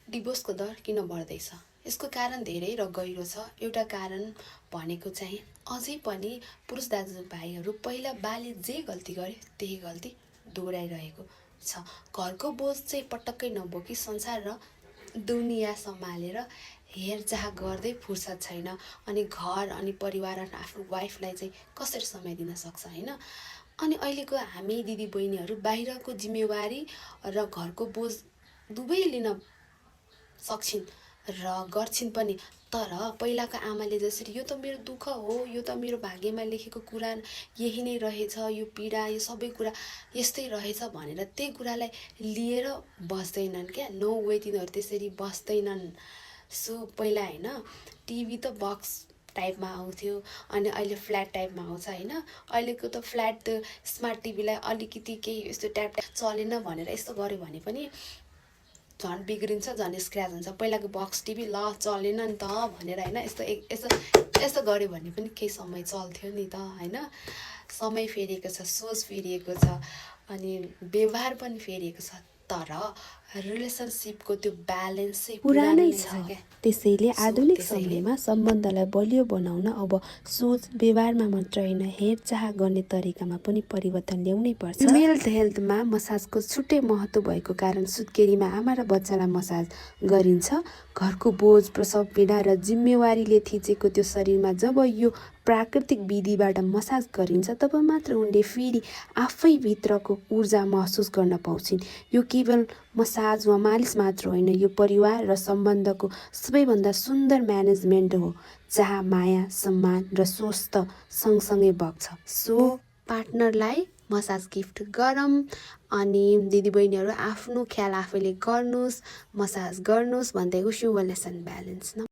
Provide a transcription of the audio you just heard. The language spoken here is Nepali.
डिभोर्सको दर किन बढ्दैछ? यसको कारण धेरै र गहिरो छ। एउटा कारण भनेको चाहिँ अझै पनि पुरुष दाजुभाइहरू पहिला बाले जे गल्ती गरे त्यही गल्ती दोहोऱ्याइरहेको छ। घरको बोझ चाहिँ पटक्कै नबोकी संसार र दुनियाँ सम्हालेर हेरचाह गर्दै फुर्सद छैन। अनि घर अनि परिवार र आफ्नो वाइफलाई चाहिँ कसरी समय दिन सक्छ होइन? अनि अहिलेको हामी दिदीबहिनीहरू बाहिरको जिम्मेवारी र घरको बोझ दुवै लिन सक्छिन् र गर्छिन् पनि। तर पहिलाको आमाले जसरी यो त मेरो दुःख हो, यो त मेरो भाग्यमा लेखेको कुरा यही नै रहेछ, यो पीडा यो सबै कुरा यस्तै रहेछ भनेर त्यही कुरालाई लिएर बस्दैनन् क्या। नो वे, तिनीहरू त्यसरी बस्दैनन्। सो पहिला होइन टिभी त बक्स टाइपमा आउँथ्यो अनि अहिले फ्ल्याट टाइपमा आउँछ होइन। अहिलेको त फ्ल्याट त स्मार्ट टिभीलाई अलिकति केही यस्तो ट्याप चलेन भनेर यस्तो गऱ्यो भने पनि झन् बिग्रिन्छ, झन् स्क्रच हुन्छ। पहिलाको बक्स टिभी ल चलेन नि त भनेर होइन यस्तो गऱ्यो भने पनि केही समय चल्थ्यो नि त होइन। समय फेरिएको छ, सोच फेरिएको छ अनि व्यवहार पनि फेरिएको छ। तर रिलेसनसिपको त्यो ब्यालेन्स चाहिँ पुरानै छ क्या। त्यसैले आधुनिक समयमा सम्बन्धलाई बलियो बनाउन अब सोच व्यवहारमा मात्र होइन, हेरचाह गर्ने तरिकामा पनि परिवर्तन ल्याउनै पर्छ। मेन्टल हेल्थमा मसाजको छुट्टै महत्त्व भएको कारण सुत्केरीमा आमा र बच्चालाई मसाज गरिन्छ। घरको बोझ, प्रसव पीडा र जिम्मेवारीले थिचेको त्यो शरीरमा जब यो प्राकृतिक विधिबाट मसाज गरिन्छ तब मात्र उनले फेरि आफैभित्रको ऊर्जा महसुस गर्न पाउँछिन्। यो केवल मसाज वा मालिस मात्र होइन, यो परिवार र सम्बन्धको सबैभन्दा सुन्दर म्यानेजमेन्ट हो जहाँ माया, सम्मान र स्वस्थ सँगसँगै बग्छ। सो पार्टनरलाई मसाज गिफ्ट गरौँ अनि दिदीबहिनीहरू आफ्नो ख्याल आफैले गर्नुहोस्, मसाज गर्नुहोस् भन्दै wish you wellness and balance.